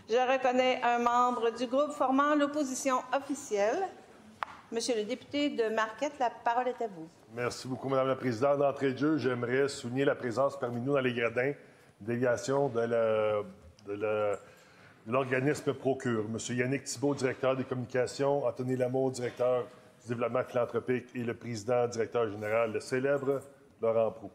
Je reconnais un membre du groupe formant l'opposition officielle. Monsieur le député de Marquette, la parole est à vous. Merci beaucoup, Mme la Présidente. D'entrée de jeu, j'aimerais souligner la présence parmi nous dans les gradins, délégation de l'organisme Procure. M. Yannick Thibault, directeur des communications, Anthony Lameau, directeur du développement philanthropique et le président directeur général, le célèbre Laurent Proulx.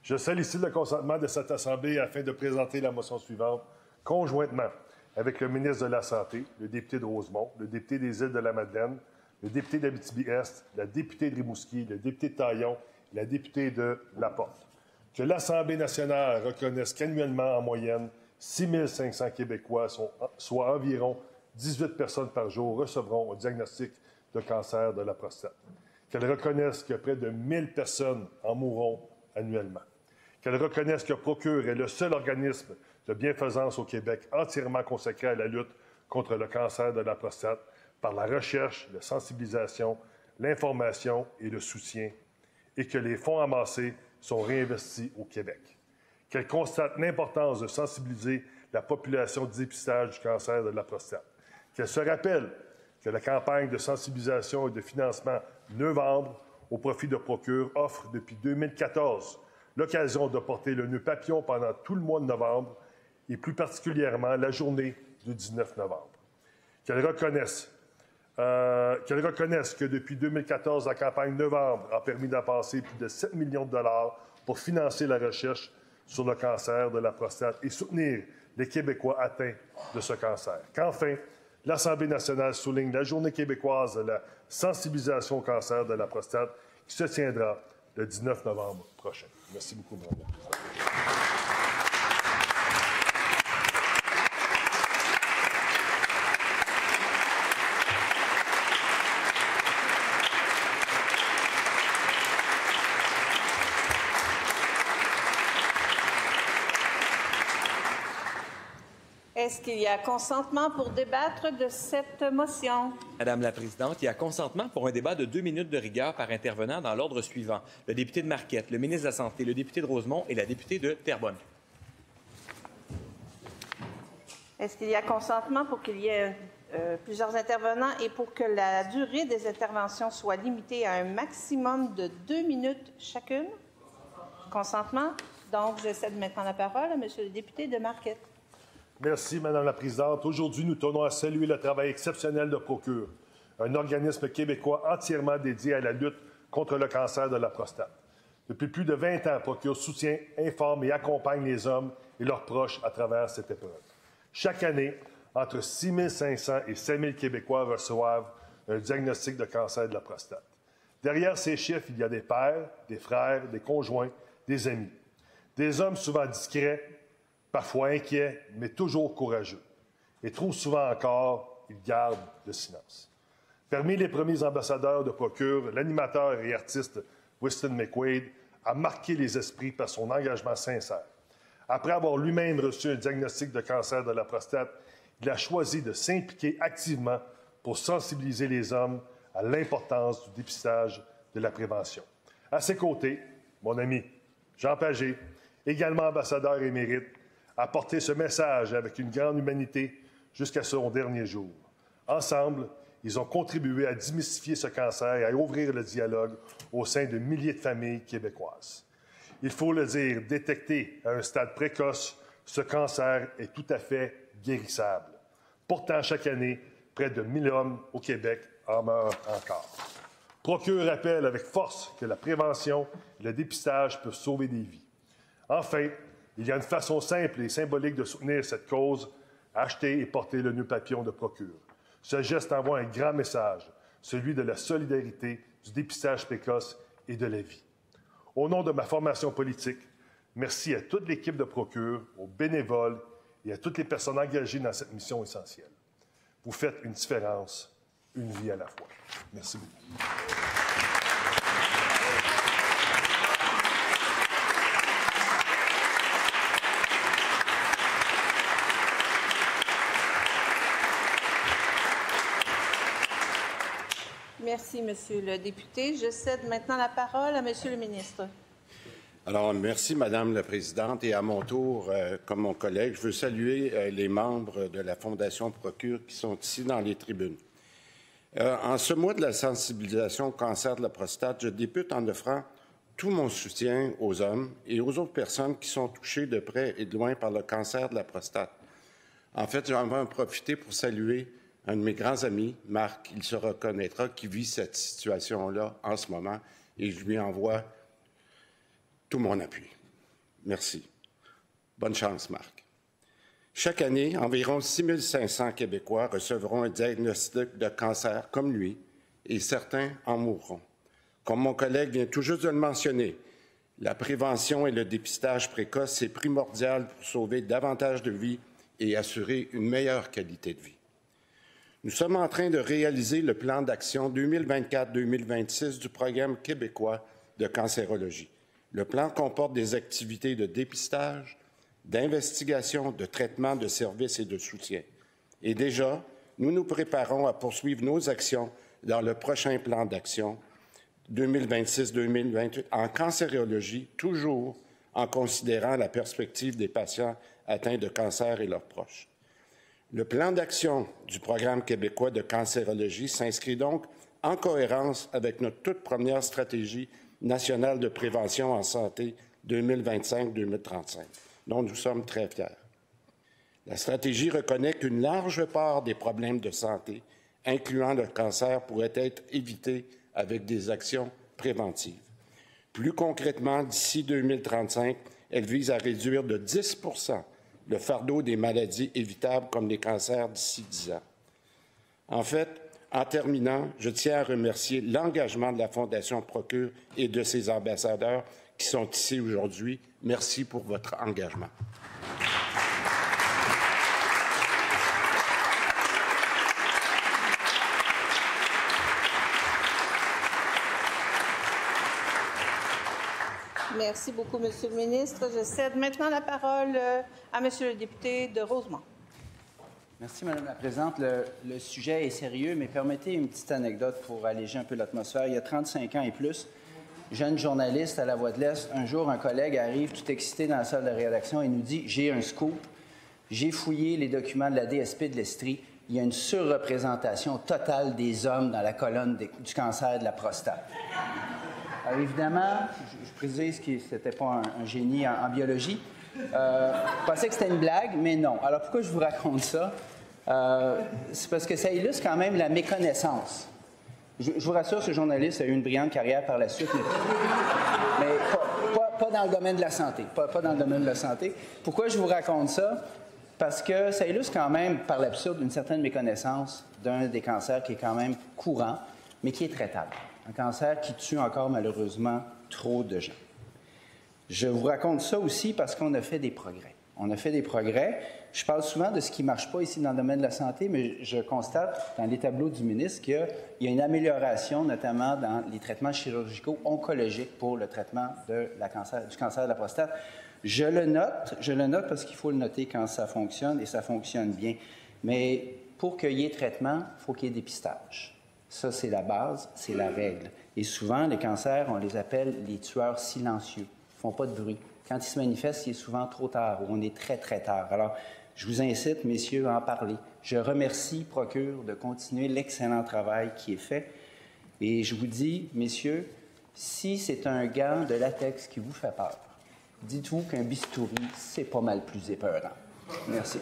Je sollicite le consentement de cette Assemblée afin de présenter la motion suivante conjointement avec le ministre de la Santé, le député de Rosemont, le député des Îles-de-la-Madeleine, le député d'Abitibi-Est, la députée de Rimouski, le député de Taillon et la députée de Laporte. Que l'Assemblée nationale reconnaisse qu'annuellement, en moyenne, 6 500 Québécois, soit environ 18 personnes par jour, recevront un diagnostic de cancer de la prostate. Qu'elle reconnaisse que près de 1000 personnes en mourront annuellement. Qu'elle reconnaisse que Procure est le seul organisme de bienfaisance au Québec entièrement consacré à la lutte contre le cancer de la prostate par la recherche, la sensibilisation, l'information et le soutien, et que les fonds amassés sont réinvestis au Québec. Qu'elle constate l'importance de sensibiliser la population du dépistage du cancer de la prostate. Qu'elle se rappelle que la campagne de sensibilisation et de financement Novembre au profit de Procure offre depuis 2014 l'occasion de porter le nœud papillon pendant tout le mois de novembre et plus particulièrement la journée du 19 novembre. Qu'elle reconnaisse que depuis 2014, la campagne Novembre a permis d'avancer plus de 7 millions de dollars pour financer la recherche sur le cancer de la prostate et soutenir les Québécois atteints de ce cancer. Qu'enfin, l'Assemblée nationale souligne la Journée québécoise de la sensibilisation au cancer de la prostate qui se tiendra le 19 novembre prochain. Merci beaucoup, Mme la Présidente. Est-ce qu'il y a consentement pour débattre de cette motion? Madame la Présidente, il y a consentement pour un débat de 2 minutes de rigueur par intervenant dans l'ordre suivant. Le député de Marquette, le ministre de la Santé, le député de Rosemont et la députée de Terrebonne. Est-ce qu'il y a consentement pour qu'il y ait plusieurs intervenants et pour que la durée des interventions soit limitée à un maximum de 2 minutes chacune? Consentement. Donc, je cède maintenant la parole à M. le député de Marquette. Merci, Mme la Présidente. Aujourd'hui, nous tenons à saluer le travail exceptionnel de Procure, un organisme québécois entièrement dédié à la lutte contre le cancer de la prostate. Depuis plus de 20 ans, Procure soutient, informe et accompagne les hommes et leurs proches à travers cette épreuve. Chaque année, entre 6 500 et 5 000 Québécois reçoivent un diagnostic de cancer de la prostate. Derrière ces chiffres, il y a des pères, des frères, des conjoints, des amis. Des hommes souvent discrets, parfois inquiets, mais toujours courageux. Et trop souvent encore, ils gardent le silence. Parmi les premiers ambassadeurs de Procure, l'animateur et artiste Winston McQuaid a marqué les esprits par son engagement sincère. Après avoir lui-même reçu un diagnostic de cancer de la prostate, il a choisi de s'impliquer activement pour sensibiliser les hommes à l'importance du dépistage de la prévention. À ses côtés, mon ami Jean Pagé, également ambassadeur émérite, a porté ce message avec une grande humanité jusqu'à son dernier jour. Ensemble, ils ont contribué à démystifier ce cancer et à ouvrir le dialogue au sein de milliers de familles québécoises. Il faut le dire, détecté à un stade précoce, ce cancer est tout à fait guérissable. Pourtant, chaque année, près de 1000 hommes au Québec en meurent encore. Procure rappelle avec force que la prévention et le dépistage peuvent sauver des vies. Enfin, il y a une façon simple et symbolique de soutenir cette cause, acheter et porter le nœud papillon de Procure. Ce geste envoie un grand message, celui de la solidarité, du dépistage précoce et de la vie. Au nom de ma formation politique, merci à toute l'équipe de Procure, aux bénévoles et à toutes les personnes engagées dans cette mission essentielle. Vous faites une différence, une vie à la fois. Merci beaucoup. Merci, Monsieur le député. Je cède maintenant la parole à Monsieur le ministre. Alors, merci, Madame la Présidente. Et à mon tour, comme mon collègue, je veux saluer les membres de la Fondation Procure qui sont ici dans les tribunes. En ce mois de la sensibilisation au cancer de la prostate, je débute en offrant tout mon soutien aux hommes et aux autres personnes qui sont touchées de près et de loin par le cancer de la prostate. En fait, j'en veux en profiter pour saluer un de mes grands amis, Marc, il se reconnaîtra, qui vit cette situation-là en ce moment, et je lui envoie tout mon appui. Merci. Bonne chance, Marc. Chaque année, environ 6 500 Québécois recevront un diagnostic de cancer comme lui, et certains en mourront. Comme mon collègue vient tout juste de le mentionner, la prévention et le dépistage précoce, c'est primordial pour sauver davantage de vies et assurer une meilleure qualité de vie. Nous sommes en train de réaliser le plan d'action 2024-2026 du programme québécois de cancérologie. Le plan comporte des activités de dépistage, d'investigation, de traitement, de services et de soutien. Et déjà, nous nous préparons à poursuivre nos actions dans le prochain plan d'action 2026-2028 en cancérologie, toujours en considérant la perspective des patients atteints de cancer et leurs proches. Le plan d'action du programme québécois de cancérologie s'inscrit donc en cohérence avec notre toute première stratégie nationale de prévention en santé 2025-2035, dont nous sommes très fiers. La stratégie reconnaît qu'une large part des problèmes de santé, incluant le cancer, pourraient être évités avec des actions préventives. Plus concrètement, d'ici 2035, elle vise à réduire de 10 % le fardeau des maladies évitables comme les cancers d'ici 10 ans. En fait, en terminant, je tiens à remercier l'engagement de la Fondation Procure et de ses ambassadeurs qui sont ici aujourd'hui. Merci pour votre engagement. Merci beaucoup, Monsieur le ministre. Je cède maintenant la parole à Monsieur le député de Rosemont. Merci, Madame la Présidente. Le sujet est sérieux, mais permettez une petite anecdote pour alléger un peu l'atmosphère. Il y a 35 ans et plus, jeune journaliste à La Voix de l'Est, un jour, un collègue arrive tout excité dans la salle de rédaction et nous dit « J'ai un scoop. J'ai fouillé les documents de la DSP de l'Estrie. Il y a une surreprésentation totale des hommes dans la colonne du cancer de la prostate. » Alors, évidemment, je précise que ce n'était pas un génie en biologie. Je pensais que c'était une blague, mais non. Alors, pourquoi je vous raconte ça? C'est parce que ça illustre quand même la méconnaissance. Je vous rassure, ce journaliste a eu une brillante carrière par la suite, mais pas dans le domaine de la santé. Pas dans le domaine de la santé. Pourquoi je vous raconte ça? Parce que ça illustre quand même, par l'absurde, une certaine méconnaissance d'un des cancers qui est quand même courant, mais qui est traitable. Un cancer qui tue encore malheureusement trop de gens. Je vous raconte ça aussi parce qu'on a fait des progrès. On a fait des progrès. Je parle souvent de ce qui ne marche pas ici dans le domaine de la santé, mais je constate dans les tableaux du ministre qu'il y a une amélioration, notamment dans les traitements chirurgicaux oncologiques pour le traitement du cancer de la prostate. Je le note parce qu'il faut le noter quand ça fonctionne, et ça fonctionne bien. Mais pour qu'il y ait traitement, il faut qu'il y ait dépistage. Ça, c'est la base, c'est la règle. Et souvent, les cancers, on les appelle les tueurs silencieux. Ils ne font pas de bruit. Quand ils se manifestent, il est souvent trop tard ou on est très, très tard. Alors, je vous incite, messieurs, à en parler. Je remercie Procure de continuer l'excellent travail qui est fait. Et je vous dis, messieurs, si c'est un gant de latex qui vous fait peur, dites-vous qu'un bistouri, c'est pas mal plus épeurant. Merci.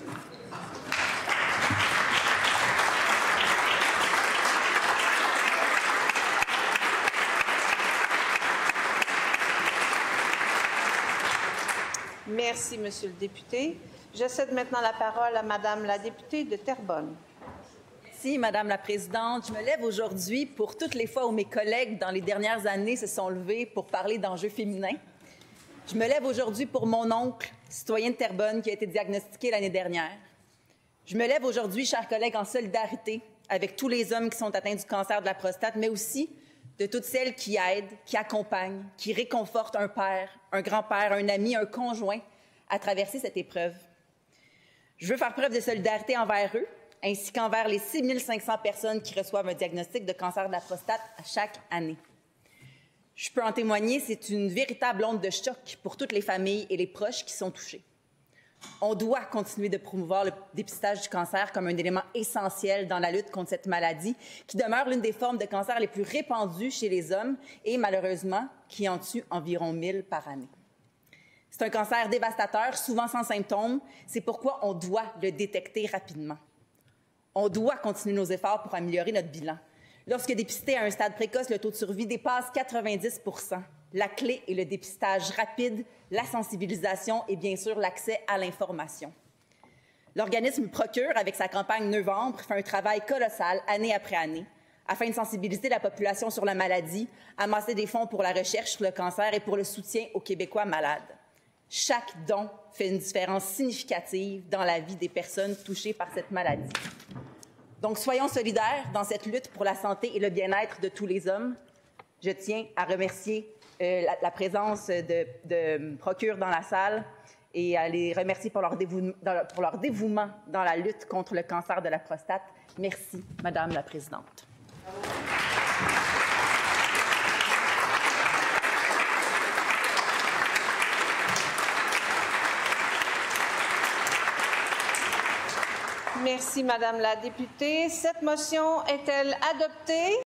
Merci, Monsieur le député. Je cède maintenant la parole à Madame la députée de Terrebonne. Merci, Madame la Présidente. Je me lève aujourd'hui pour toutes les fois où mes collègues, dans les dernières années, se sont levés pour parler d'enjeux féminins. Je me lève aujourd'hui pour mon oncle, citoyen de Terrebonne, qui a été diagnostiqué l'année dernière. Je me lève aujourd'hui, chers collègues, en solidarité avec tous les hommes qui sont atteints du cancer de la prostate, mais aussi de toutes celles qui aident, qui accompagnent, qui réconfortent un père, un grand-père, un ami, un conjoint à traverser cette épreuve. Je veux faire preuve de solidarité envers eux, ainsi qu'envers les 6 500 personnes qui reçoivent un diagnostic de cancer de la prostate à chaque année. Je peux en témoigner, c'est une véritable onde de choc pour toutes les familles et les proches qui sont touchés. On doit continuer de promouvoir le dépistage du cancer comme un élément essentiel dans la lutte contre cette maladie qui demeure l'une des formes de cancer les plus répandues chez les hommes et, malheureusement, qui en tue environ 1000 par année. C'est un cancer dévastateur, souvent sans symptômes. C'est pourquoi on doit le détecter rapidement. On doit continuer nos efforts pour améliorer notre bilan. Lorsque dépisté à un stade précoce, le taux de survie dépasse 90 %. La clé est le dépistage rapide, la sensibilisation et bien sûr l'accès à l'information. L'organisme Procure, avec sa campagne Novembre, fait un travail colossal année après année afin de sensibiliser la population sur la maladie, amasser des fonds pour la recherche sur le cancer et pour le soutien aux Québécois malades. Chaque don fait une différence significative dans la vie des personnes touchées par cette maladie. Donc, soyons solidaires dans cette lutte pour la santé et le bien-être de tous les hommes. Je tiens à remercier la présence de Procure dans la salle et à les remercier pour leur dévouement dans la lutte contre le cancer de la prostate. Merci, Madame la Présidente. Merci, Madame la députée. Cette motion est-elle adoptée?